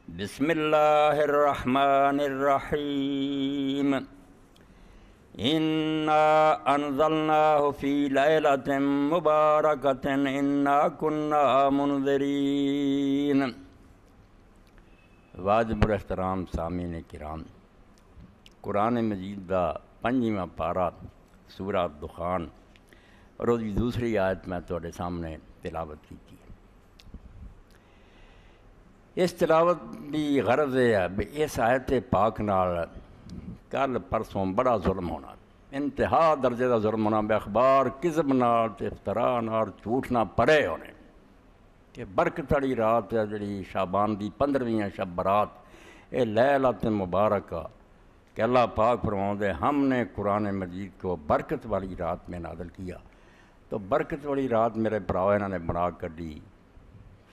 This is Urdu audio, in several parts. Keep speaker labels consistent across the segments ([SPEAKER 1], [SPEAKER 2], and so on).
[SPEAKER 1] بسم اللہ الرحمن الرحیم انا انزلناہ فی لیلۃ مبارکۃ انا کنا منذرین۔ واجب الاحترام سامعین کرام، قرآن مجید دا 5واں پارہ سورہ دخان اور اس کی دوسری آیت میں تواڈے سامنے تلاوت کی ہے۔ اس تلاوت کی غرض یہ ہے کہ اس آیت پاک نال کل پرسوں بڑا ظلم ہونا، انتہا درجے کا ظلم ہونا، بے اخبار کذب نال تے افتراء نال جھوٹ نہ پڑے ہونے کہ برکت والی رات ہے جڑی شعبان دی 15ویں شب برات، اے لیلۃ مبارکہ کہ اللہ پاک فرماؤندے ہم نے قرآن مجید کو برکت والی رات میں نازل کیا۔ تو برکت والی رات میرے پراؤ انہوں نے بنا کر دی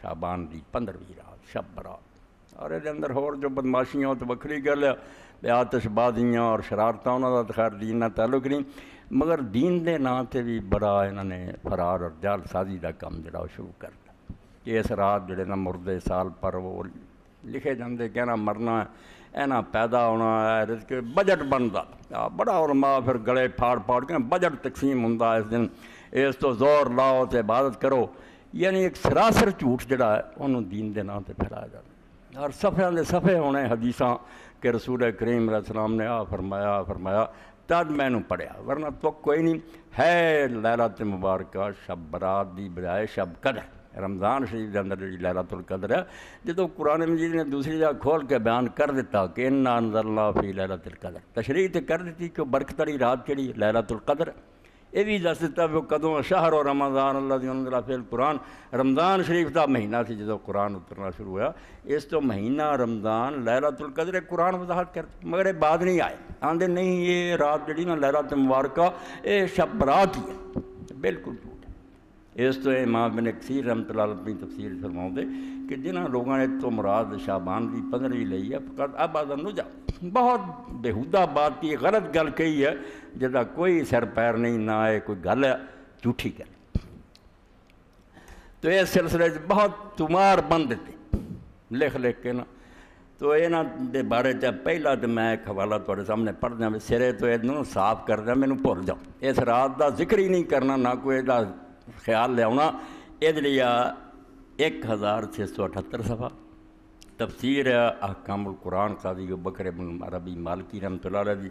[SPEAKER 1] شعبان دی 15ویں رات شب برات، اور یہ اندر ہور جو بدماشیاں تو وکری گل ہے، آتش بازیاں اور شرارتاں انہوں کا تو خیر دین نہ تعلق نہیں، مگر دین دے نام تے بھی بڑا انہوں نے فرار اور جال سازی کا کام جڑا وہ شروع کر دیا کہ اس رات جڑے نا مردے سال پر وہ لکھے جاندے کہ نا مرنا ہے، اینا پیدا ہونا ہے، رزق بجٹ بنتا بڑا علماء پھر گلے پھاڑ پھاڑ کے بجٹ تقسیم ہوتا ہے اس دن، اس تو زور لاؤ تے عبادت کرو، یعنی ایک سراسر جھوٹ جڑا ہے انہوں دین دے نام تے پھیلایا جاتا ہے، اور صفحیاں دے صفحے ہونے حدیثاں کہ رسول کریم علیہ السلام نے فرمایا تد میں نوں پڑھیا، ورنہ تو کوئی نہیں ہے۔ لیلۃ مبارکہ شب برات دی بجائے شب قدر، رمضان شریف کے اندر جی لیلۃ القدر ہے، جدو قرآن مجید نے دوسری جگہ کھول کے بیان کر دیتا کہ انا انزلنا فی لیلۃ القدر، تشریح تے کر دیتی کہ برکت والی رات کیڑی لیلۃ القدر، یہ بھی دس دیتا کہ کدوں شہر و رمضان الذی انزل فی القرآن، رمضان شریف دا مہینہ سی جدو قرآن اترنا شروع ہوا، اس تو مہینہ رمضان لیلۃ القدر قرآن وضاحت کرتے، مگر یہ بعد نہیں آئے، آندے نہیں یہ رات جڑی نا لیلۃ مبارکہ یہ شب برات ہی ہے، بالکل جھوٹ ہے۔ اس تو امام ابن کثیر رحمۃ اللہ علیہ اپنی تفسیر فرماؤندے کہ جنہاں لوگوں نے تو مراد شعبان دی 15ویں لئی ہے فقط ابعد النجا، بہت بےہودہ بات کی غلط گل کہی ہے جدا کوئی سر پیر نہیں، نہ ہے کوئی گل ہے، جھوٹھی گل۔ تو اس سلسلے بہت تمار بن دیتے لکھ کے نا، تو یہاں دے بارے پہلا تو میں ایک حوالہ تھوڑے سامنے پڑھ دیا، سرے تو یہ صاف کر دیا، مینوں بھول جاؤ، اس رات دا ذکر ہی نہیں کرنا، نہ کوئی دا خیال لیا، یہ لیے 1678 صفحہ تفسیر احکام القرآن قاضی بکر بن عربی مالکی رحمۃ اللہ علیہ جی،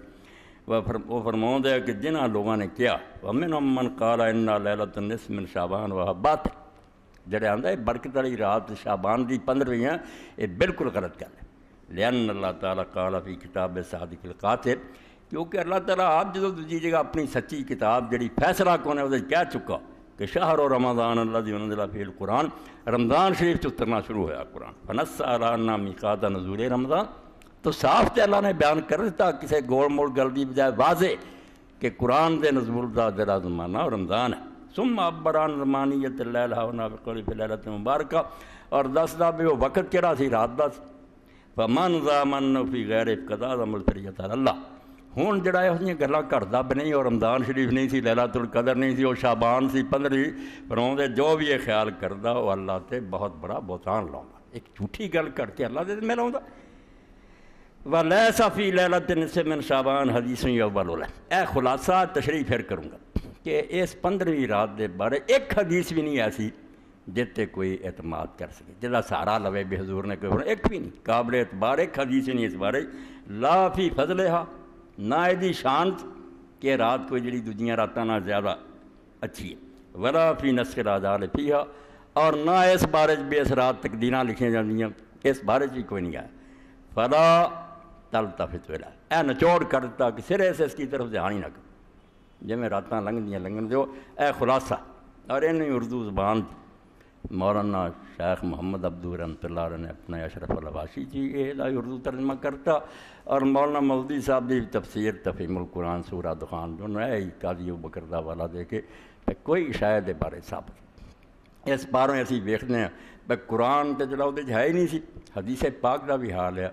[SPEAKER 1] وہ فرماؤں ہے کہ جنہاں لوگوں نے کیا وَمِنْهُمْ مَنْ قَالَ إِنَّ لَيْلَةَ النِّصْفِ مِنْ شَعْبَانَ وَهِيَ بَاطِلٌ، جڑے آندا ہے برکت والی رات شعبان دی 15ویں ہے، یہ بالکل غلط گل ہے، لأن اللہ تعالیٰ قال فی کتاب صادق القاتب، کیونکہ اللہ تعالیٰ آپ جدو دوسری جگہ اپنی سچی کتاب جڑی فیصلہ کونے وہ کہہ چکا کہ شہر و رمضان الذی انزل فیہ القرآن، رمضان شریف سے اترنا شروع ہوا قرآن، فنص علی ان میقات نزول رمضان، تو صاف تے اللہ نے بیان کر دیتا کسی گول مول گل دی بجائے واضح کہ قرآن دے نزول دا جڑا زمانہ رمضان ہے، ثم عبر عن زمانیت اللیلہ ونافقل فی لیلۃ مبارکہ، اور دس دا بھی وہ وقت کہڑا سی رات دا سی، فمن ضامن فی غیر قضاء ملتریت اللہ، ہوں جڑا یہ گلاں کردا بھی نہیں، اور رمضان شریف نہیں سی، لیلۃ القدر نہیں سی، وہ شعبان سی 15ویں، فرماؤندے جو بھی یہ خیال کردا وہ اللہ تے بہت بڑا بہتان لاؤندا، ایک جھوٹھی گل کر کے اللہ دے میں لاؤندا۔ وَلَيْسَ فِي لَيْلَةِ النِّصْفِ مِنْ شَعْبَانَ حَدِيثٌ يُؤَوَّلُ لَهُ، اے خلاصہ تشریح پھر کروں گا کہ اس 15ویں رات دے بارے ایک حدیث بھی نہیں ایسی جتے کوئی اعتماد کر سکے، جدا سہارا لوے بھی حضور نے کوئی ایک بھی نہیں قابل اعتبار، ایک حدیث نہیں اس بارے، لا فی فضلہا، نہ یہ شان کہ رات کوئی جڑی دوجیاں راتاں نہ زیادہ اچھی ہے، ولا فی نسخ الآجال فیہا، اور نہ اس بارے بھی اس رات تقدیراں لکھیاں جاندیاں، اس بارے بھی کوئی نہیں آیا، فلا تلتفت الیہ، اے نچوڑ کر دیتا کہ سرے سے اس کی طرف دھیان ہی نہ کرو، جی میں راتاں لنگن دیو، اے خلاصہ، اور انہیں اردو زبان مولانا شیخ محمد عبدو رحمۃ اللہ علیہ نے اپنے اشرف الحواشی جی یہ اردو ترجمہ کرتا، اور مولانا مودودی صاحب دی تفسیر تفہیم القرآن سورہ دخان جو ہے قاضی بکر دا والا دے کے کوئی شاید بارے ثابت اس باروں اسی ویکھنے ہیں بھائی قرآن تے جڑا وہ ہے ہی نہیں سی، حدیث پاک دا بھی حال ہے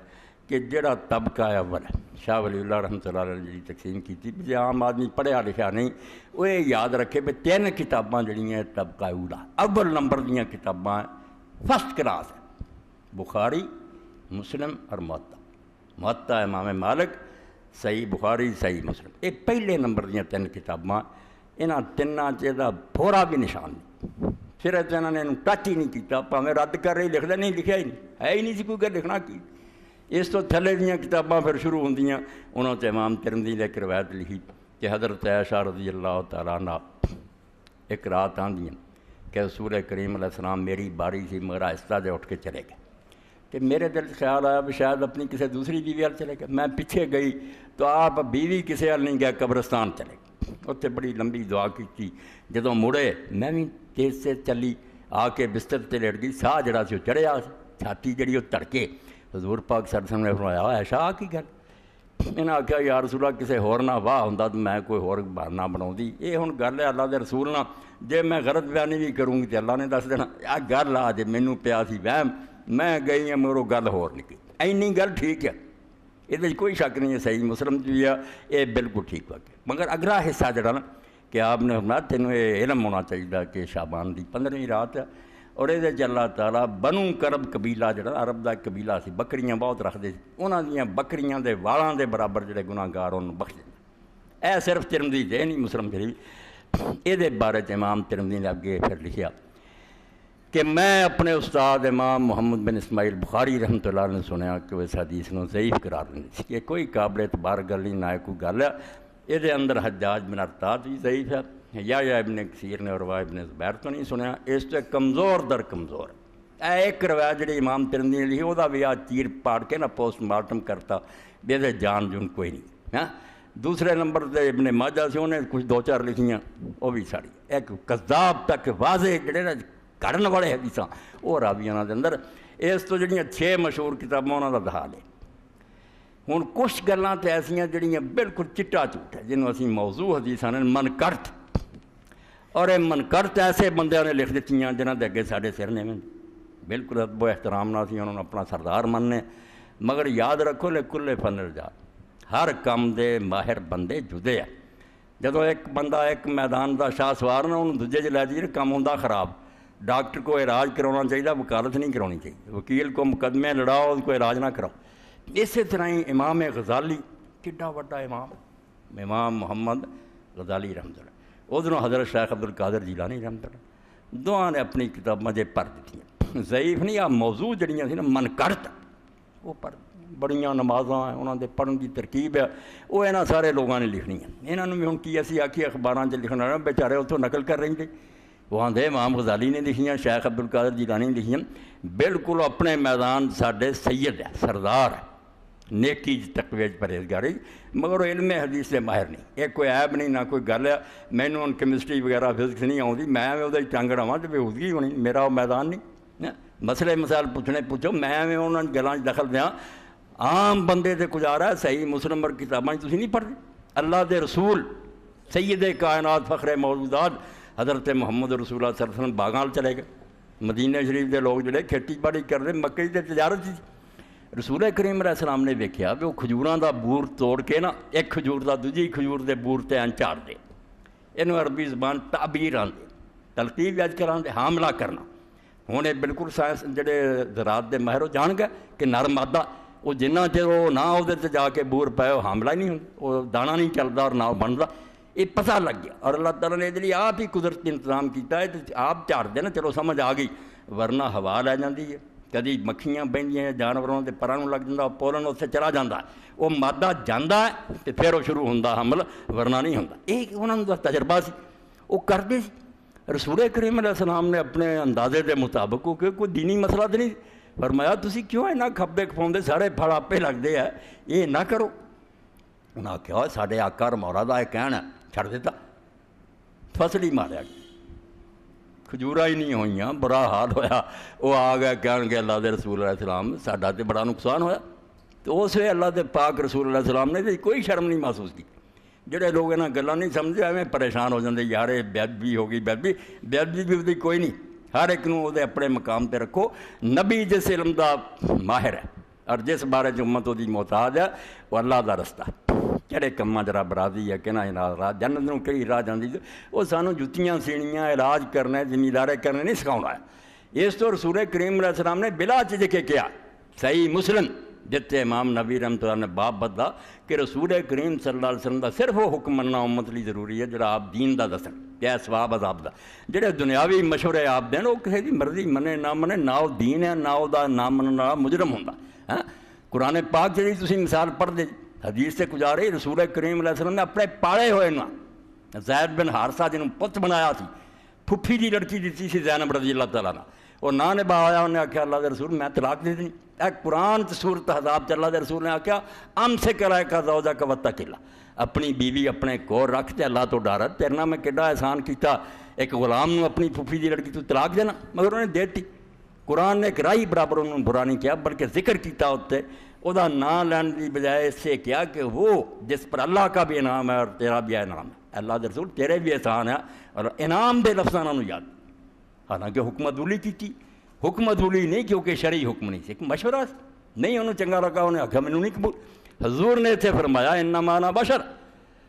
[SPEAKER 1] کہ جڑا طبقہ اول ہے، شاہ ولی اللہ رحمۃ اللہ علیہ نے جی تقسیم کی تھی، جی عام آدمی پڑھیا لکھا نہیں وہ یہ یاد رکھے بھی 3 کتاباں جڑیاں طبقہ اولا اول نمبر دیاں کتاباں فرسٹ کلاس ہے، بخاری، مسلم اور موطا امام مالک، صحیح بخاری، صحیح مسلم، یہ پہلے نمبر دیا 3 کتاباں، یہاں تینوں چا تھوڑا بھی نشان نہیں، پھر انہوں نے ٹچ ہی نہیں کیا، پاویں رد کر رہی لکھتا نہیں، لکھا ہی نہیں، ہے ہی نہیں سی کوئی گل لکھنا کی۔ اس تو تھلے دیا کتاباں پھر شروع ہوندیاں، انہوں نے امام ترمذی نے ایک روایت لکھی کہ حضرت عائشہ رضی اللہ تعالیٰ عنہ ایک رات آندیاں کہ رسول کریم علیہ السلام میری باری سی مگر آہستہ جے اٹھ کے چلے گئے، کہ میرے دل خیال آیا بھی شاید اپنی کسی دوسری بیوی وال چلے گئے، میں پیچھے گئی تو آپ بیوی کسی وال نہیں گیا، قبرستان چلے گئے، اتنے بڑی لمبی دعا کی، جدوں مڑے میں بھی تیز سے چلی، آ کے بستر تے لیٹ گئی، ساہ جڑا سی وہ چڑھیا، چھاتی جڑی وہ تڑکے، حضور پاک صلی اللہ علیہ وسلم نے فرمایا عائشہ آ کی گل، انہیں آخیا یا رسول اللہ کسی ہور نہ واہ ہوں تو میں کوئی ہور بہانہ بناؤں، یہ ہوں گل ہے اللہ دے رسول نہ، جے میں غلط بیانی بھی کروں گی تو اللہ نے دس دینا آ گل آ جے مینوں پیا سی وہم، میں گئی ہوں میرے گل ہور نکلی، اینی گل ٹھیک ہے، یہ کوئی شک نہیں ہے، صحیح مسلم بھی ہے، یہ بالکل ٹھیک وقت، مگر اگلا حصہ جڑا نا کہ آپ نے فرمایا تینوں یہ علم ہونا چاہیے کہ شعبان دی 15ویں رات ہے، اور یہ اللہ تعالیٰ بنو کرب قبیلہ جڑا عرب دا قبیلہ سی، بکریاں بہت رکھتے، انہاں دیاں بکریاں دے والاں دے برابر جڑے گناہ گار انہوں بخش دے، اے صرف ترمذی دے نہیں مسلم شریف، یہ بارے امام ترمذی نے اگے پھر لکھیا کہ میں اپنے استاد امام محمد بن اسماعیل بخاری رحمۃ اللہ نے سنیا کہ وہ اس حدیث نو ضعیف قرار دیں کہ کوئی قابل اعتبار گل نہیں، نہ کوئی گل ہے، یہ اندر حجاج بن ارطاد بھی ضعیف ہے، یا ابن کثیر نے اور روایت ابن زبیر تو نہیں سنیا، اس سے کمزور در کمزور، ایک روایت جڑی امام ترمذی نے لکھی وہ بھی آ چیر پاڑ کے نہ پوسٹ مارٹم کرتا بے جان جون کوئی نہیں، ہاں دوسرے نمبر تے ابن ماجہ سے انہیں کچھ 2-4 لکھیاں وہ بھی ساری، ایک کذاب تک واضح جڑے نا کرن والے حدیثاں وہ راویاں دے اندر، اس تو جڑیاں 6 مشہور کتاباں انہاں دا حال ہے۔ ہن کچھ گلاں تے ایسیاں جڑیاں بالکل چٹا چوٹ ہے جنہوں اسی موضوع حدیثاں نے منکرت، اور یہ منکرت ایسے بندیاں نے لکھ دیتیاں جنہاں دے اگے ساڈے سر نے بالکل ادب و احترام نال سی انہوں نے اپنا سردار مننے، مگر یاد رکھو لکل فن رجال، ہر کام دے ماہر بندے جدے ہیں، جدوں ایک بندہ ایک میدان دا شاہ سوار نہ انہوں دوجے چ لے جائے کام ہوندا خراب، ڈاکٹر کو علاج کرانا چاہیے، وکالت نہیں کرانی چاہیے، وکیل کو مقدمے لڑاؤ اس کو علاج نہ کراؤ، اسی طرح ہی امام غزالی کڈا وڈا امام محمد غزالی رحمۃ اللہ، ادھروں حضرت شیخ عبد القادر جیلانی رحمۃ اللہ، دونوں نے اپنی کتاباں جے پر دیتی، ضعیف نہیں، آ موضوع جڑیاں سی نا منکرت وہ پر بڑیاں نمازاں ہیں انہوں نے پڑھن کی ترکیب ہے، وہ یہاں سارے لوگوں نے لکھنی ہیں، یہاں بھی ہوں کی اسی آخی اخباراں چ لکھنا بیچارے اتوں نقل کر رہے تھے، وہ آدھے امام غزالی نے لکھیاں، شیخ عبد القادر جیلانی نے لکھیاں، بالکل اپنے میدان ساڈے سید ہے، سردار ہے، نیکی تقوی پرہیزگاری، مگر وہ علم حدیث سے ماہر نہیں، ایک کوئی عیب نہیں نہ کوئی گل ہے، مینوں ہن کیمسٹری وغیرہ فزکس نہیں آتی، میں وہ ٹانگ ڈاواں تو بےہودگی ہونی، میرا وہ میدان نہیں، مسئلے مسائل پوچھو، میں انہوں نے گلاں دخل دیاں، عام بندے تے گزارا ہے، صحیح مسلم اور کتاباں تسی نہیں پڑھتے، اللہ دے رسول سید کائنات فخر موجودات حضرت محمد رسول اللہ صلی اللہ علیہ وسلم باغاں چلے گئے، مدینہ شریف دے لوگ جڑے کھیتی باڑی کرتے، مکے دی تجارت سی، رسول کریم علیہ السلام نے ویکھیا کہ وہ کھجوراں دا بور توڑ کے نا ایک کھجور دا دوجی کھجور دے بور تے این چاڑ دے، اینوں عربی زبان تعبیر آندے، تلقیب اج کراندے، حاملہ کرنا، ہوں یہ بالکل سائنس جڑے زراعت دے ماہر جان گئے کہ نر مادہ وہ جنہ چر وہ نہ وہ جا کے بور پائے وہ حاملہ ہی نہیں ہوں، وہ دانا نہیں چلتا اور نہ وہ بنتا، یہ پتہ لگ گیا، اور اللہ تعالیٰ نے یہ آپ ہی قدرتی انتظام کیتا ہے، آپ جھاڑ دے نا چلو سمجھ آ گئی، ورنہ ہوا لے جاتی ہے، کدی مکھیاں بہندیاں جانوروں کے پراں لگ جاتا، پولن اتنے چلا جاتا ہے، وہ مادہ جانا ہے تو پھر وہ شروع ہوتا حمل، ورنہ نہیں ہوتا، یہ انہوں کا تجربہ سی، وہ کرتے سی۔ رسول کریم علیہ السلام نے اپنے اندازے کے مطابق کوئی دینی مسئلہ تو نہیں فرمایا تسی کیوں اینا کھپے کھپاؤندے، سارے پھل آپے لگتے ہیں، یہ نہ کرو، انہاں کہا ساڈے آقا اور مولا دا کہنا چھڑ دیتا، فصل ہی ماریا گیا، کھجورا ہی نہیں ہوئیاں، برا حال ہویا، وہ آ گیا کہن گے اللہ دے رسول علیہ السلام ساڈا تے بڑا نقصان ہویا، تو اس ویلے اللہ دے پاک رسول علیہ السلام نے کوئی شرم نہیں محسوس کی، جڑے لوگ انہاں گلاں نہیں سمجھے ایویں پریشان ہو جاندے، یار بے ادبی ہو گئی، بے ادبی بھی کوئی نہیں، ہر ایک نوں وہ اپنے مقام پہ رکھو، نبی جس علم دا ماہر ہے اور جس بارے امت وہ محتاج ہے وہ اللہ دا رستہ، کہڑے کماں جرا برادری ہے کہ نہ راہ جنت نوں کہڑی راہ جاندی، وہ سانوں جتیاں سینیاں علاج کرنا زمیندارے کرنے نہیں سکھاؤنا ہے، اس تو رسول کریم علیہ السلام نے بلا جھجک کیا صحیح مسلم جتے امام نبی رحمۃ اللہ نے باب بدلا کہ رسول کریم صلی اللہ علیہ وسلم دا صرف وہ حکم مننا امت لی ضروری ہے جڑا آپ دین دا دسن کیا ثواب عذاب دا. جڑے دنیاوی مشورے آپ دین وہ کسی دی مرضی منے نہ وہ دین ہے نہ وہ نہ منن والا مجرم ہوندا. ہاں قرآن پاک جی تسی مثال پڑھ دے حدیث سے کچھ آ رہی رسول کریم علیہ وسلم نے اپنے پالے ہوئے نا زید بن حارثہ جنہوں پت بنایا سی پھپھی دی لڑکی دیتی سی زینب رضی اللہ تعالیٰ نے اور نہ نبھایا انہیں آخیا اللہ دے رسول میں طلاق دے دینی. ایک قرآن سورت حزاب چ اللہ دے رسول نے آخیا ام سے کرائے کا زوجہ کا وتقلا اپنی بیوی اپنے کول رکھ تے اللہ تو ڈر تیرے نال میں کیڈا احسان کیتا ایک غلام نو اپنی پھپھی دی لڑکی تو طلاق دینا مگر انہیں دیتی. قرآن نے ایک رائی برابر انہوں نے برا نہیں کیا بلکہ ذکر کیتا ہوتے او دا نام لینے کی بجائے اس سے کیا کہ وہ جس پر اللہ کا بھی انعام ہے اور تیرا بھی انعام ہے. اللہ دے رسول تیرے بھی احسان ہے اور انعام دے لفظاں انہوں یاد حالانکہ حکمت دولی کی تھی. حکمت دولی نہیں کیونکہ شرعی حکم نہیں سی ایک مشورہ نہیں انہوں چنگا لگا انہیں آخیا مینوں نہیں قبول. حضور نے اتنے فرمایا انما انا بشر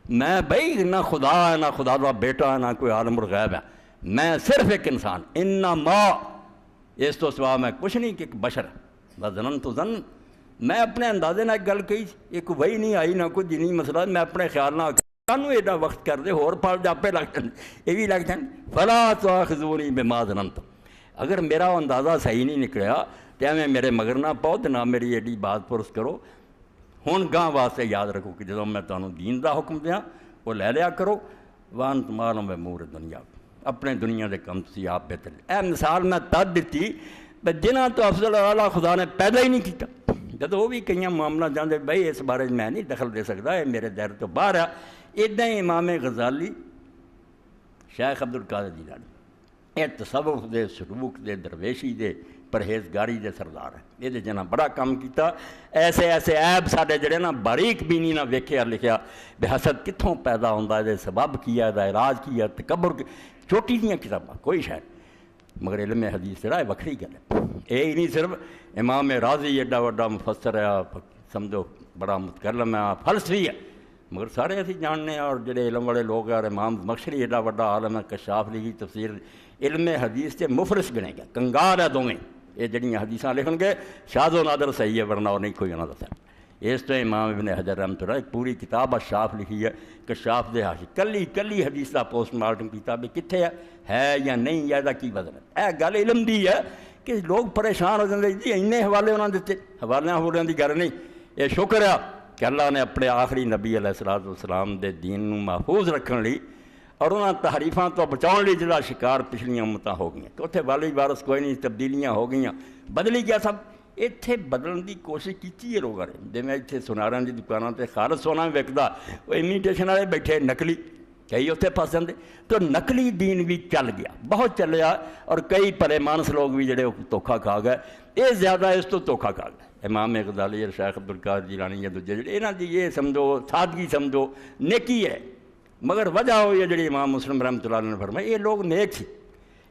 [SPEAKER 1] میں بھائی نہ خدا ہے نہ خدا دا بیٹا ہے نہ کوئی عالم الغیب ہے میں صرف ایک انسان انما اس تو سوا میں کچھ نہیں کہ ایک بشر ظنن تو ظن میں اپنے اندازے نہ ایک گل کہی ایک وہی نہیں آئی نہ کوئی دینی مسئلہ میں اپنے خیال نہ سانوں ایڈا وقت کر دے ہور پال جاپے لگ جائیں یہ بھی لگ جائیں فلا تؤاخذونی بما ظننت. اگر میرا اندازہ صحیح نہیں نکلیا تو میں میرے مگر نہ پاؤ تو نہ میری ایڈی بات پرس کرو. ہوں گاہ واسطے یاد رکھو کہ جدوں میں تمہیں دین دا حکم دیاں وہ لے لیا کرو وانتم اعلم بامور دنیا اپنے دنیا دے کم تسی آپ بہتر. اے مثال میں تد دیتی جنہاں تو افضل اعلیٰ خدا نے پیدا ہی نہیں کیتا جب وہ بھی کئی معاملہ جاندے بھائی اس بارے میں نہیں دخل دے سکتا یہ میرے دائرے تو باہر ہے. ادھا ہی امام غزالی شیخ عبد القادر جیلانی یہ تصوف دے سلوک دے درویشی دے پرہیزگاری دے سردار ہے یہ جنہ بڑا کام کیتا. ایسے ایسے عیب ساڈے جڑے نا باریک بینی نہ ویکھیا لکھیا بے حسد کتھوں پیدا ہوندا ہے سبب کیا ہے علاج کیا تکبر چھوٹی دیاں کتاباں کوئی شاید مگر علم حدیث جڑا ہے وکھری گل ہے. یہ نہیں صرف امام راضی ایڈا وڈا مفسر ہے سمجھو بڑا متکلم ہے فلسفی ہے مگر سارے اسی جاننے اور جڑے علم والے لوگ ہیں اور امام مخشری ایڈا وڈا عالم ہے کشاف لکھی تفسیر علم حدیث سے مفرس گنے گا کنگار ہے دونیں یہ جڑیاں حدیثاں لکھن گے شاذ و نادر صحیح ہے ورنہ اور نہیں کوئی انہوں دسا. اس تو امام ابن حجر رحمۃ اللہ ایک پوری کتاب شاف لکھی ہے کشاف دے حاشی کلی حدیث کا پوسٹ مارٹم کیتا بھی کتنے ہے یا نہیں یا دا کی وزن ہے. یہ گل علم دی ہے کہ لوگ پریشان ہو جاتے جی اینے حوالے انہوں نے دیتے حوالے کی گل نہیں. یہ شکر ہے کہ اللہ نے اپنے آخری نبی علیہ الصلوۃ والسلام دے دین نو محفوظ رکھن لی اور انہاں تحریفاں تو بچاؤ لی جڑا شکار پچھلیاں امتاں ہو گئیں تو اتنے والی وارس کوئی نہیں تبدیلیاں ہو گئیں بدلی گیا سب. اتنے بدلن کی کوشش کی ہے لوگوں نے جی میں اتنے سناراں دی دکانوں تے خالص سونا بھی وکدا وہ امیٹیشن والے بیٹھے نقلی کئی اتنے پھس جاندے تو نقلی دین بھی چل گیا بہت چلیا اور کئی پرے مانس لوگ بھی جڑے دھوکھا کھا گئے. یہ زیادہ اس تو دھوکھا کھا گئے امام غزالی اور شیخ عبد القادر جیلانی یا دوجے جڑے انہاں دی یہ سمجھو سادگی سمجھو نیکی ہے مگر وجہ ہوئی ہے جڑی امام مسلم رحمۃ اللہ نے فرمایا یہ لوگ نیک سی.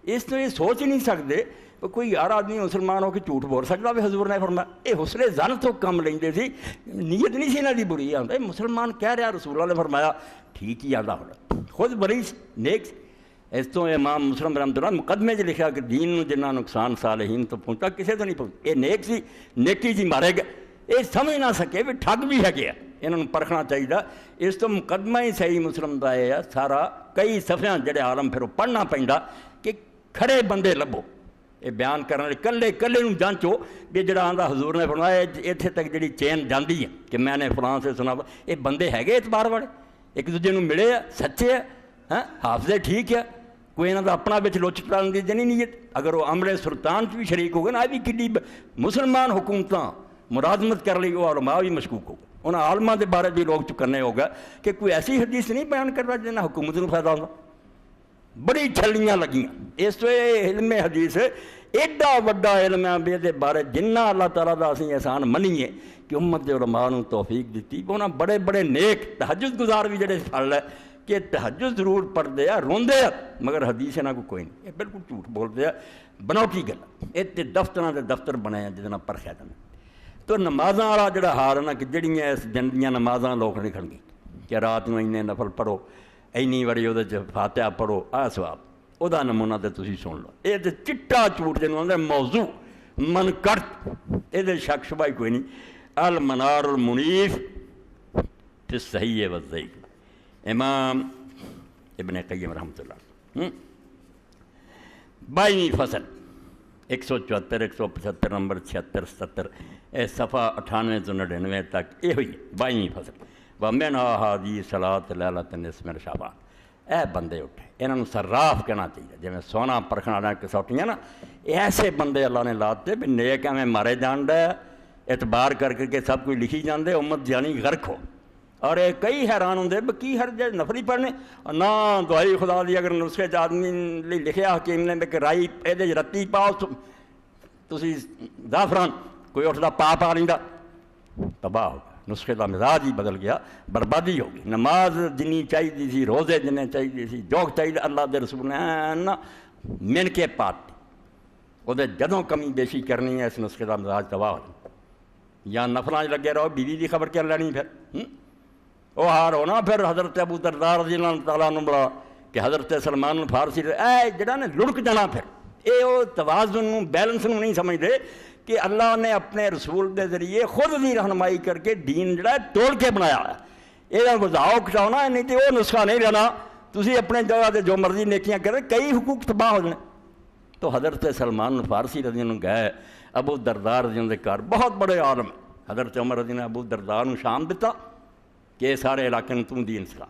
[SPEAKER 1] اس تو یہ سوچ ہی نہیں سکتے کوئی یار آدمی مسلمان ہو کے جھوٹ بول سکتا بھی حضور نے فرمایا یہ حسن ظن تو کم لیندے سی نیت نہیں سی انہاں دی بری آندا مسلمان کہہ رہا رسول اللہ نے فرمایا ٹھیک ہی آندا ہونا خود بڑی نیک. اس تو امام مسلم رحمۃ اللہ مقدمے چ لکھا کہ دین نو جنہ نقصان صالحین تو پہنچا کسے تو نہیں پہنچا. یہ نیک سی نیکی جی مارے گئے یہ سمجھ نہ سکے بھی ٹھگ بھی ہے گیا انہوں پرکھنا چاہیے. اس تو مقدمہ ہی صحیح مسلم دا ہے سارا کئی صفحیاں جڑے عالم پھر پڑھنا پیندا کہ کھڑے بندے لبو یہ بیان کرنے کلے کلے نوں جانچو بھی جڑا آندا حضور نے فرمایا اتنے تک جڑی چین جاندی ہے کہ میں نے فلاں سے سنا یہ بندے ہے اعتبار والے ایک دوجے نوں ملے سچے ہاں حافظے ٹھیک ہے کوئی انہوں کا اپنا بچ لوچ پڑھنے کی جنی نیت اگر وہ امر سلطان بھی شریک ہو گئے نا بھی کڈی مسلمان حکومتاں ملازمت کر لی وہ علماء بھی مشکوک ہو گئے انہوں عالماں کے بارے بھی لوگ چکنے ہو گئے کہ کوئی ایسی حدیث نہیں بیان کر رہا جنہیں حکومت کو فائدہ ہوگا. بڑی چھلیاں لگیاں. اس تو علم حدیث ایڈا وڈا علم ہے بھی یہ بارے جنہ اللہ تعالیٰ کا اسی احسان منیے کہ امت کے علماء نے توفیق دیتی انہاں بڑے بڑے نیک تہجد گزار بھی جڑے پڑھ لے کہ تہجد ضرور پڑھتے ہیں روندے ہیں مگر حدیث نہ کوئی نہیں یہ بالکل جھوٹ بولتے ہیں بناوٹی گل. یہ دفتر کے دفتر بنے ہیں جہاں پرکھیا جانا. تو نمازاں والا جڑا حال ہے نا کہ جڑیاں اس جندیاں نمازاں لوگ لکھن گے کہ رات میں اینے نفل پڑھو اینی واری وہ فاتحہ پڑھو آ سواب وہ نمونہ تو تسی سن لو. یہ تو چٹا جھوٹ جنوں آندے موضوع منکرت یہ شک شبہ ہی کوئی نہیں. المنار المنیف فی الصحیح والضعیف، امام ابن قیم رحمۃ اللہ. 22ویں فصل 174 175 نمبر 76 77 صفحہ 98 ਤੋਂ 99 تک یہ ہوئی 22ویں فصل. وَمِنْهَا هَذِهِ صَلَاةُ لَيْلَةِ النِّصْفِ مِنْ شَعْبَانَ. اے بندے اٹھے، انہوں نے صراف کہنا چاہیے، جی میں سونا پرکھنا والا کسوٹیاں نا، ایسے بندے اللہ نے لاتے بھی نیک میں مارے جان رہا اعتبار کر کے سب کوئی لکھی جاندے، امت جانی غرق ہو. اور یہ کئی حیران ہوندے بھی کی ہر جے نفری پڑھنے نہ دعائی خدا دی اگر نسخے چ آدمی لکھیا حکیم نے کہ رائی یہ رتی پاؤ تسی زعفران کوئی اٹھتا پا پا لیندا، تباہ ہو گیا، نسخے کا مزاج ہی بدل گیا، بربادی ہو گئی. نماز جنی چاہیے سی، روزے جنہیں چاہیے سی، جو چاہیے اللہ دے رسول نے نا من کے پات وہ جدوں کمی بیشی کرنی ہے اس نسخے کا مزاج تباہ ہو جائے. یا نفلاں لگے رہو، بیوی دی خبر کیا لینی پھر وہ ہار ہونا. پھر حضرت ابو دردار رضی اللہ تعالیٰ عنہ بڑا کہ حضرت سلمان الفارسی اے جڑا نے لڑک جانا، پھر یہ وہ توازن بیلنس نہیں سمجھتے کہ اللہ نے اپنے رسول کے ذریعے خود بھی رہنمائی کر کے دین جڑا ہے توڑ کے بنایا ہے. یہ بزاؤ کچاؤ نا، نہیں تو وہ نسخہ نہیں لینا، تسی اپنے جگہ سے جو مرضی نیکیاں کرے، کئی حقوق تباہ ہو جانے. تو حضرت سلمان الفارسی رضی اللہ عنہ گئے ابو دردار رضی اللہ عنہ بہت بڑے عالم. حضرت عمر رضی اللہ ابو دردار نے شام دیتا کہ یہ سارے علاقے میں تم دین سکھا.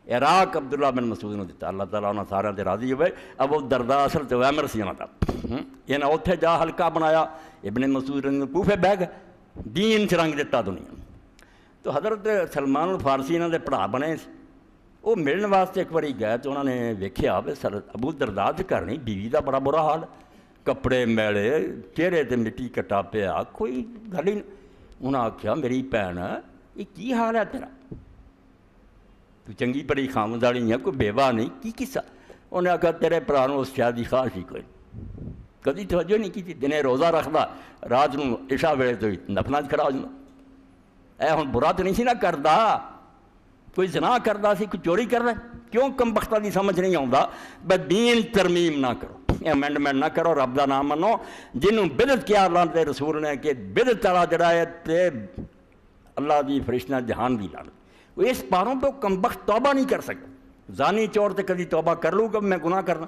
[SPEAKER 1] عراق عبداللہ بن مسعود نے دیتا، اللہ تعالیٰ انہوں سارے دے راضی ہوئے. ابو دردار اصل تو عامر سی انہوں کا، یہ اتنے جا حلقہ بنایا، ابن مسعود کوفے بہ گئے، دین چ رنگ دیتا دنیا. تو حضرت سلمان الفارسی انہوں دے پڑھا بنے، وہ ملن واسطے ایک باری گئے تو انہوں نے ویکھیا بھی ابو دردار دے گھر نہیں، بیوی دا بڑا برا حال، کپڑے میلے، چہرے تے مٹی کٹا پیا، کوئی گل ہی نہیں. انہوں نے آخیا میری بھن یہ کی حال ہے تیرا، تو چنگی بڑی خامد والی ہے، کوئی بیوہ نہیں، کی قصہ؟ انہیں آخیا تیرے پرا نوں اس شاید دی خواہش ہی کوئی کدی توجہ نہیں کی، دنے روزہ رکھدا، رات نوں عشاء ویلے تو نفلاں کھڑا ہو جاتا. اے ہن برا تو نہیں سی نہ کردا، کوئی زنا کردا سی، کوئی چوری کردا، کیوں کم بختہ دی سمجھ نہیں آਉਂدا بس دین ترمیم نہ کرو، امینڈمنٹ نہ کرو، رب دا نام منو. جنہوں بدعت کیا اللہ دے رسول نے کہ بدعت والا جڑا ہے تے اللہ دی فرشتہ جہان دی لعنت، وہ اس پاروں پہ کم بخت توبہ نہیں کر سکتا. زانی چور تے کدی توبہ کر لوں کہ میں گناہ کرنا،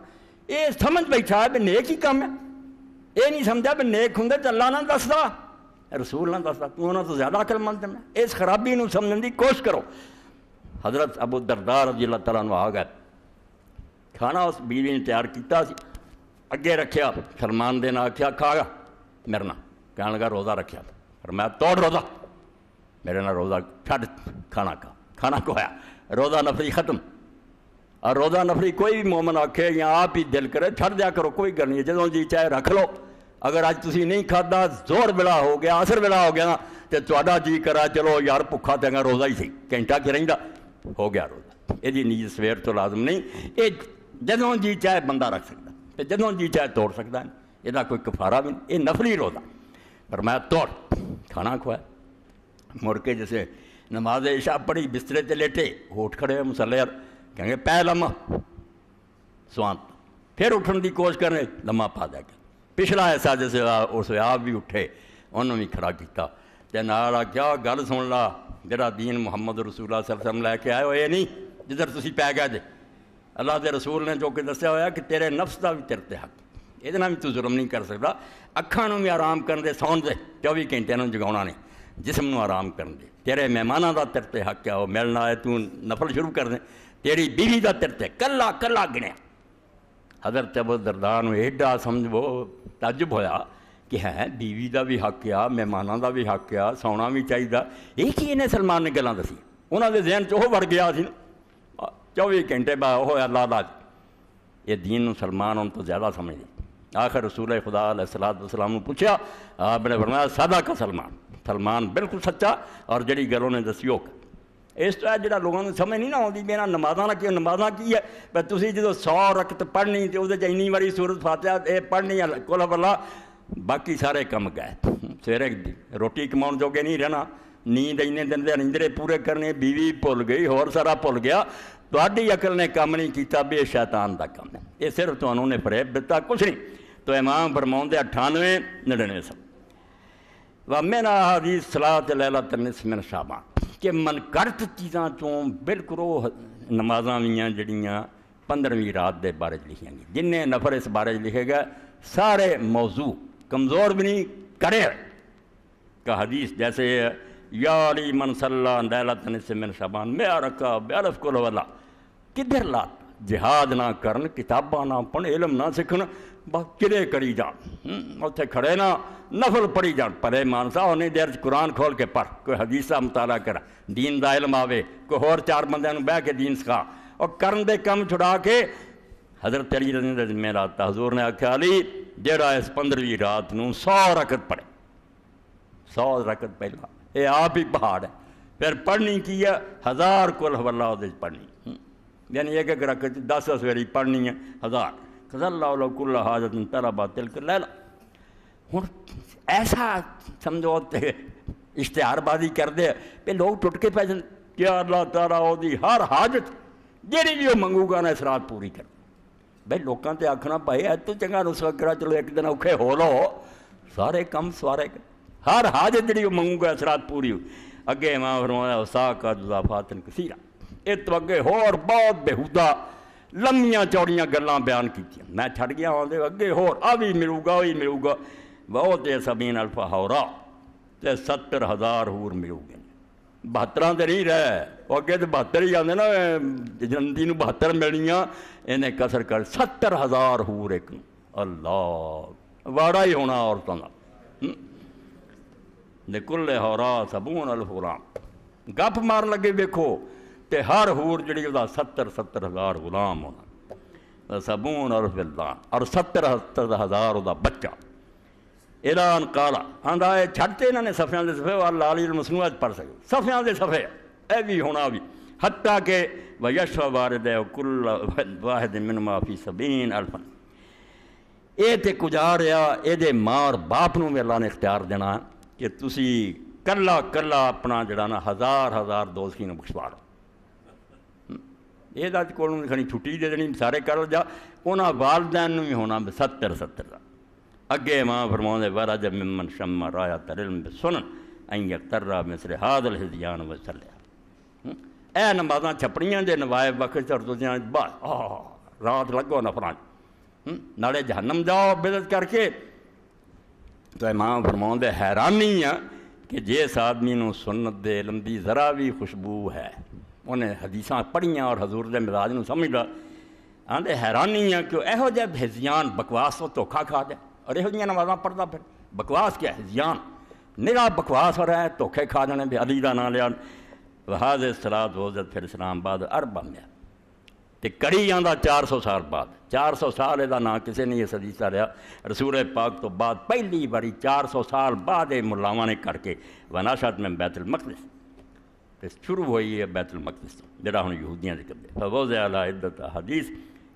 [SPEAKER 1] یہ سمجھ بیٹھا ہے بھی نیک ہی کام ہے. یہ نہیں سمجھا بھی نیک ہوں تو اللہ نہ دسدا، رسول نہ دسدا، تو انہوں تو زیادہ عقل مند ہے. اس خرابی نو سمجھنے کی کوشش کرو. حضرت ابو دردار رضی اللہ تعالیٰ عنہ آ گئے، کھانا اس بیوی نے تیار کیتا سی، اگے رکھیا، سلمان دے نہ آخیا کھا گا میرے نہ، کہنے لگا روزہ رکھیا، فرمایا توڑ روزہ، میرے نہ روزہ چھڈ، کھانا کھا. کھانا کھوایا، روزہ نفری ختم. اور روزہ نفری کوئی بھی مومن آکھے یا آپ ہی دل کرے چھڑ دیا کرو، کوئی گل نہیں، جدوں جی چاہے رکھ لو. اگر اج تسی نہیں کھادا، زور ویلا ہو گیا، عصر ویلا ہو گیا تو تہاڈا جی کرا چلو یار بھکھا تے گا روزہ ہی سی، گھنٹہ کی رہندا ہو گیا روزہ. یہ نیت سویر تو لازم نہیں، یہ جدوں جی چاہے بندہ رکھ سکتا، تے جدوں جی چاہے توڑ سکتا ہے، یہ کوئی کفارہ بھی نہیں، یہ نفلی روزہ. فرمایا توڑ، کھانا کھوایا. مڑ کے جیسے نماز عشاء پڑھی، بسترے تے لیٹے، ہوٹ کھڑے ہوئے مسلے یار کہیں گے پہ لمحہ سوان، پھر اٹھن دی کوشش کرنے لمحہ پا دیا گیا. پچھلا ایسا جیسے اس آپ بھی اٹھے، انہوں بھی کھڑا کیتا تے نال آخیا گل سن لا، جڑا دین محمد رسول اللہ صلی اللہ علیہ وسلم لے کے آئے ہو یہ نہیں جدھر تسی پی گئے جے. اللہ دے رسول نے جو کہ دسیا ہوا کہ تیرے نفس دا بھی تیرے تے حق، یہ بھی تو ظلم نہیں کر سکتا. اکھاں نوں بھی آرام کرن دے، سون دے، 24 گھنٹے نوں جگاونا نہیں، جسم نوں آرام کرن دے. تیرے مہماناں دا تیرے تے حق ہے، وہ ملنا ہے تو نفل شروع کر دیں. تیری بیوی دا تیرے تے کلا کلا گنیا. حضرت ابو دردار نوں ایڈا سمجھو تعجب ہویا کہ ہے بیوی دا بھی حق آ، مہماناں دا بھی حق آ، سونا بھی چاہیے. یہ کی انہیں سلمان نے گلاں دسی، انہوں دے ذہن چ وہ وڑ گیا سی 24 گھنٹے بعد وہ اللہ دا. یہ دین نوں سلمان ان تو زیادہ سمجھے. آخر رسول خدا علیہ الصلوۃ والسلام نے پوچھا، آپ نے فرمایا سادہ کا سلمان، سلمان بالکل سچا، اور جڑی گل انہیں دسی ہو. اس طرح جڑا لوگوں نے سمجھ نہیں نہ آتی بھی نمازاں نہ کیوں، نمازاں کی ہے پر تسی جدو 100 رکعت پڑھنی تو وہ اینی واری سورت فاتحہ یہ پڑھنی کل واللہ، باقی سارے کم گئے. سویرے روٹی کماؤن جوگے نہیں رہنا، نیند اینے دن دے نیندرے پورے کرنے، بیوی بھول گئی، ہور سارا بھول گیا. تہاڈی عقل نے کم نہیں کیتا، بے شیطان دا کم ہے. یہ صرف تمہوں نے فریب دتا، کچھ نہیں. تو امام فرماؤندے 98 99 سب وَمِنْ أَحَادِيثِ صَلَاةِ لَيْلَةِ النِّصْفِ مِنْ شَعْبَان کہ منقرط چیزاں چوں بالکل وہ نمازاں بھی جڑیاں 15ویں رات دے بارے لکھیاں گی جنہیں نفر اس بارے لکھے گا سارے موضوع کمزور بھی نہیں کرے کہ حدیث جیسے یا علی من صلی لیلۃ النصف من شعبان میں رکھا بیالف کل والا کدھر لات جہاد نہ کرن کتاباں نہ پڑھ علم نہ سکھن بس کرے کری جان اتنے کھڑے نہ نفل پڑھی جان پرے مانسا انہیں دیر قرآن کھول کے پڑھ کوئی حدیثہ مطالعہ کر دین دا علم آوے کوئی اور 4 بندے بہ کے دین سکھا اور کرن دے کم چھڑا کے حضرت علی رضی اللہ عنہ میں رات حضور نے آکھا علی جیڑا اس 15ویں رات نوں 100 رکعت پڑھے 100 رکعت پہلا یہ آپ ہی پہاڑ ہے پھر پڑھنی کی ہے 1000 کل واللہ دے پڑھنی یعنی ایک ایک رکعت 10 واری پڑھنی ہے 1000 قضى اللہ لو کل حاجت طلبت تلک اللیلہ ہوں ایسا سمجھو اشتہار بازی کر دے پہ لوگ ٹوٹ کے پیسے کیا اللہ تعالیٰ وہ دی ہر حاجت جیڑی بھی وہ منگو گا نا اس رات پوری کر بھائی لوگوں تے آکھنا پائے ہے تو چنگا نسخہ کرا چلو ایک دن اوکھے ہو لو سارے کم سوارے ہر حاجت جیڑی وہ منگو گا اس رات پوری ہو اگے امام فرمایا وساقا اضافات کثیرہ اس تو اگے اور بہت بےہودہ لمیاں چوڑیاں گلاں بیان کیتیاں میں چھڑ گیا ہوں دے اگے اور آوی ملو گا وہی ملو گا بہت 70 الف ہورا تے 70,000 حور ملو گے 72 تے نہیں رہے وہ اگے تو 72 ہی آتے نا جنتی نو 72 ملنیاں انہیں کسر کر 70,000 حور ایک اللہ واڑا ہی ہونا عورتوں کا لکل ہورا 70 الف غلام گپ مار لگے ویکھو تے ہر حور جڑی وہ 70,000 غلام ہونا 70 الف اللہ اور 70,000 وہ بچہ اعلان کالا آندا ہے چھڑتے انہوں نے صفحیاں دے صفحے واللہ علی المصنوعات پڑھ سکے صفحیاں دے صفحے اے بھی ہونا بھی حتیٰ کہ وَيَشْفَ وَارِدَهُ كُلَّ وَاحِدٍ مِّنْهُمَا فِي 70 أَلْفًا اے تے کجاریا اے دے مار باپ نو بھی اللہ نے اختیار دینا کہ تسی کلا کلا اپنا جڑا نا 1000 دوستی نو بخشوا لو یہ دا کولوں کھنی چھٹی دے دینی سارے کر جا انہاں والدین نو بھی ہونا 70 اگے ماں فرماؤں دے ورج ممن شم رایت العلم بسنن ان یقترہ مصر حاد الحزیان وسلیہ اے نمازاں چھپڑیاں دے نوائب وقت اور دوسریاں بعد رات لگو نفران نالے جہنم جاؤ بدت کر کے تو امام فرماؤں دے حیرانی ہے کہ جس آدمی نو سنت دے علم دی ذرا بھی خوشبو ہے انہیں حدیثاں پڑھیاں اور حضور دے مزاج نو سمجھ دا آندے حیرانی ہے کہ ایہو جہ حزیان بکواس تو دھوکھا کھا دے اور یہ جہاں نمازاں پڑھتا پھر بکواس کیا ہے حزیان نگاہ بکواس ہو رہا ہے دھوکھے کھا جانے بھی علی دا نام لیا وحاظ الصلاۃ وزت پھر اسلام بعد اربع میں تے کری آندا 400 سال بعد 400 سال دا نام کسی نے یہ حدیث رہا رسول پاک تو بعد پہلی باری 400 سال بعد ملاواں نے کر کے وناشات میں بیت المقدس تے شروع ہوئی ہے بیت المقدس جڑا ہن یہودیاں دے قبضے فوضع علی عدت حدیث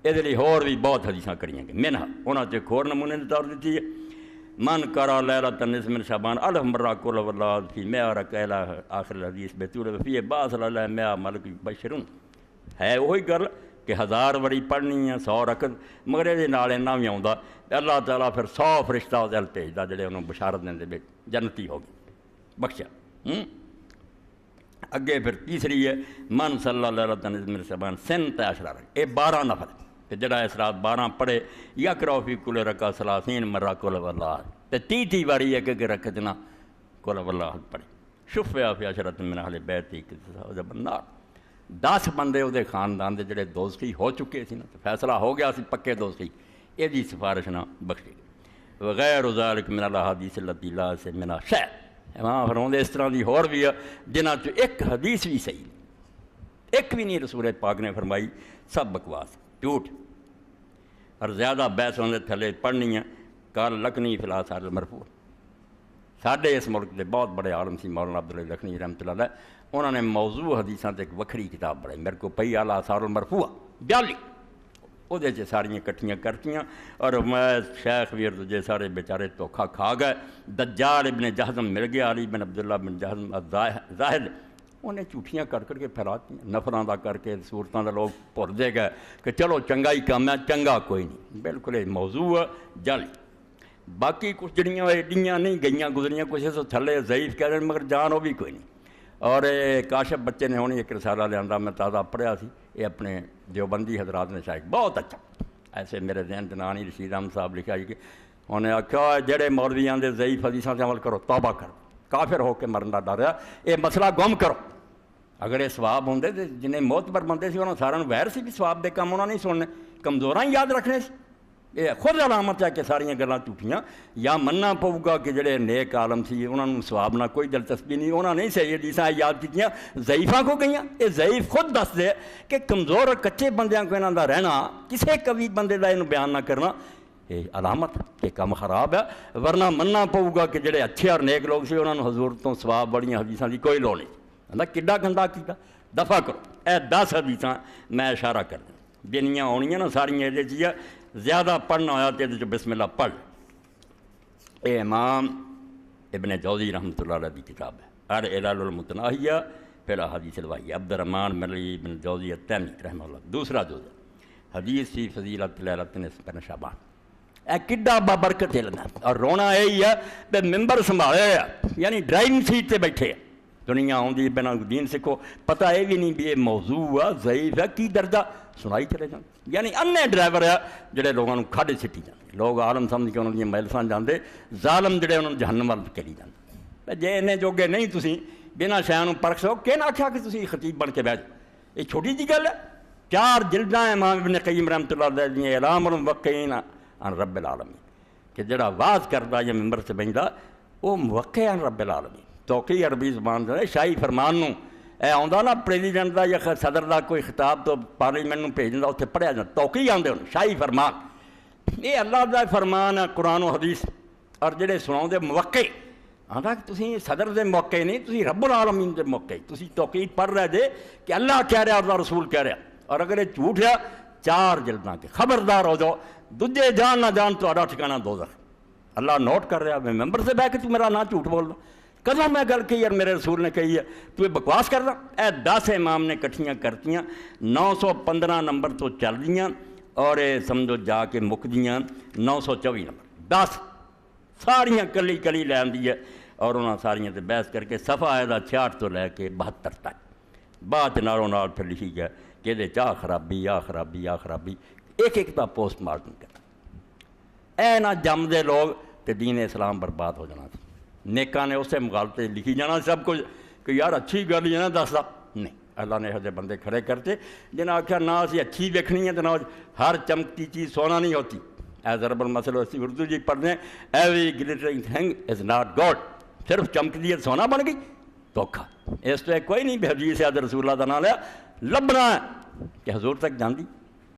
[SPEAKER 1] یہ لیے اور بھی بہت حدیثاں کریاں گے منہا انہاں چ کھور نمونے نے طور دیتی ہے من کرا لیلۃ النصف من شعبان الف مرہ کل واللہ فی مئہ رکعہ آخر الحدیث بطول فی بعض اللہ مئہ ملک بشرون ہے وہی گل کہ 1000 واری پڑھنی ہے 100 رکعت مگر یہ نال اینا بھی آؤں اللہ تعالیٰ پھر 100 فرشتہ وہ دل بھیجدا جڑے انہوں بشارت دیں دے جنتی ہوگی بخشا اگے پھر تیسری ہے من صلی اللہ علیہ وسلم شعبان 17 رکعت یہ 12 نفر کہ جڑا اس رات 12 پڑھے یقرأ فی کل رکعہ 30 مرہ قل واللہ تے 30 باری ایک ایک رکعت نہ قل واللہ پڑھے شفع فی عشرۃ من اہل بیت جب النار 10 بندے وہ خاندان دے جڑے دوستی ہو چکے سی نا فیصلہ ہو گیا سی پکے دوستی یہ دی سفارش نہ بخشی وغیر ذالک من الاحادیث التی لا سے من شیء امام فرماؤں اس طرح دی اور بھی ہے جنہاں چ ایک حدیث بھی صحیح ایک بھی نہیں رسول پاک نے فرمائی سب بکواس جھوٹ اور زیادہ بحث ہونے تھلے پڑھنی ہے کال لکھنی فی الآثار المرفوع ساڈے اس ملک دے بہت بڑے عالم سی مولانا عبداللہ لکھنی رحمۃ اللہ علیہ انہوں نے موضوع حدیثاں تے ایک وکھری کتاب پڑھائی میرے کو پئی الآثار المرفوع 42 وہ ساریاں کٹھیاں کرتیاں اور میں شیخ ویر دجے سارے بیچارے دھوکھا کھا گئے دجال ابن جہزم مل گیا علی بن عبداللہ بن جہزم زاہد انہیں جھوٹیاں کر کے پھیلاتی نفراں دا کر کے صورتاں دا لوگ بھول دے گئے کہ چلو چنگا ہی کام ہے چنگا کوئی نہیں بالکل موضوع جعلی باقی کچھ جڑیاں ایڈیاں نہیں گئیاں گزریاں کچھ تو تھلے ضعیف کہہ رہے ہیں مگر جان وہ بھی کوئی نہیں. اور کاشف بچے نے ہونی ایک رسالہ لیا میں تازہ پڑھیا سی یہ اپنے دیوبندی حضرات نے شاید بہت اچھا ایسے میرے ذہن جنانی رشید احمد صاحب لکھا جی کہ انہیں آخیا جڑے مولوی آندے ضعیف حدیثاں سے عمل کرو توبہ کرو کافر ہو کے مرن دا ڈر ہے یہ مسئلہ گم کرو. اگر یہ سواب ہوندے تو جنہیں معتبر بندے سی انہوں سارا ویر سی بھی سواب دے کام انہوں نہیں سننے کمزوراں ہی یاد رکھنے سی. یہ خود علامت ہے کہ ساریاں گلاں جھوٹیاں یا مننا پਊ گا کہ جڑے نیک عالم سی انہوں نے سواب نہ کوئی دلچسپی نہیں انہوں نے صحیح حدیثاں یاد کیتیاں ضعیفاں کو گئیاں. یہ ضعیف خود دس دے کہ کمزور اور کچے بندیاں کو انہاں دا رہنا کسے کبھی بندے دا انہوں بیان نہ کرنا یہ علامت کہ کم خراب ہے. ورنہ مننا پਊ گا کہ جڑے اچھے اور نیک لوگ سے انہوں نے حضور تو سواب بڑیاں حدیثاں دی کوئی لوڑ نہیں. اللہ کڈا گندا کیتا دفع کرو. اے 10 حدیثاں میں اشارہ کر دیں جنیاں ہونیاں نا ساریاں یہ چیزیں زیادہ پڑھنا ہویا تو یہ بسم اللہ پڑھ. اے امام ابن جوزی رحمۃ اللہ علیہ کی کتاب ہے العلل المتناہیہ فی الاحادیث الواہیہ عبد الرحمن ملی بن جوزی التیمی رحمہ اللہ. دوسرا جز حدیث فی فضیلۃ لیلۃ نصف من شعبان. اے کڈا بابرکت علم ہے اور رونا یہی ہے کہ ممبر سنبھالے یعنی ڈرائیونگ سیٹ تے بیٹھے دنیا آؤں بنا دین سکھو پتہ یہ بھی نہیں بھی یہ موضوع ہے ضعیف ہے کی درجہ سنائی چلے جان. یعنی انے ڈرائیور ہے جڑے لوگوں کھڈ سٹی جاندے لوگ عالم سمجھ کے انہوں نے مجلساں جاندے ظالم جڑے انہوں جہنم وال کری جاندے. جے انہیں جوگے نہیں تسی بنا شیاں پرکھ سکو کہ نہ آکھیا کہ تسی خطیب بن کے بیٹھ یہ چھوٹی جی گل ہے. 4 جلداں امام ابن قیم رحمۃ اللہ علیہ دی اعلام الموقعین عن رب العالمین کہ جڑا واز کردا یا ممبر سے بہندا وہ موقع عن رب العالمین. توقی عربی زبان سے شاہی فرمان نو اے آندا نا پریزیڈنٹ دا یا صدر دا کوئی خطاب تو پارلیمنٹ نو بھیج دیندا اوتھے پڑھیا جاندا توقی آندے ہن شاہی فرمان. یہ اللہ دا فرمان ہے قرآن و حدیث اور جڑے سناؤندے موقع آندا کہ تسی صدر دے موقع نہیں تسی رب العالمین دے موقع تسی توقی پڑھ رہے جے کہ اللہ کہہ رہا اور رسول کہہ رہا. اور اگر یہ جھوٹ ہے 4 جلداں کے خبردار ہو جاؤ دجے جان نہ جان تہاڈا ٹھکانہ دوزخ. اللہ نوٹ کر رہا میں ممبر سے بیٹھ کے تو میرا نہ جھوٹ بول رہا کدوں میں گل کہی اور میرے رسول نے کہی ہے تو یہ بکواس کر رہا. اے 10 امام نے کٹھیاں کرتیاں 915 نمبر تو چل دیاں اور سمجھو جا کے مک دیاں 924 نمبر 10 ساریاں کلی کلی لے آندی ہے اور انہاں ساریاں تے بحث کر کے صفحہ آئے 66 تو لے کے 72 تک بعد نالوں نال پھر لکھی گیا کہ یہ چاہ خرابی آ خرابی آ خرابی ایک دا پوسٹ مارٹم کرنا. اے نہ جم دے لوگ تے دین اسلام برباد ہو جانا. نیکاں نے اسے مغالطے لکھی جانا سب کچھ کہ یار اچھی گل یہ نہ دسدا نہیں. اللہ نے ایسے بندے کھڑے کرتے جنہیں آخیا نہ اسی اچھی دیکھنی ہے تو نہ ہر چمکتی چیز سونا نہیں ہوتی. ایز ضرب المثل اسی اردو جی پڑھتے ہیں every glittering thing is not God. صرف چمکتی ہے سونا بن گئی دھوکھا. اس تو کوئی نہیں بھی حدیث ہے رسول اللہ کا نام لیا لبنا ہے کہ حضور تک جاندی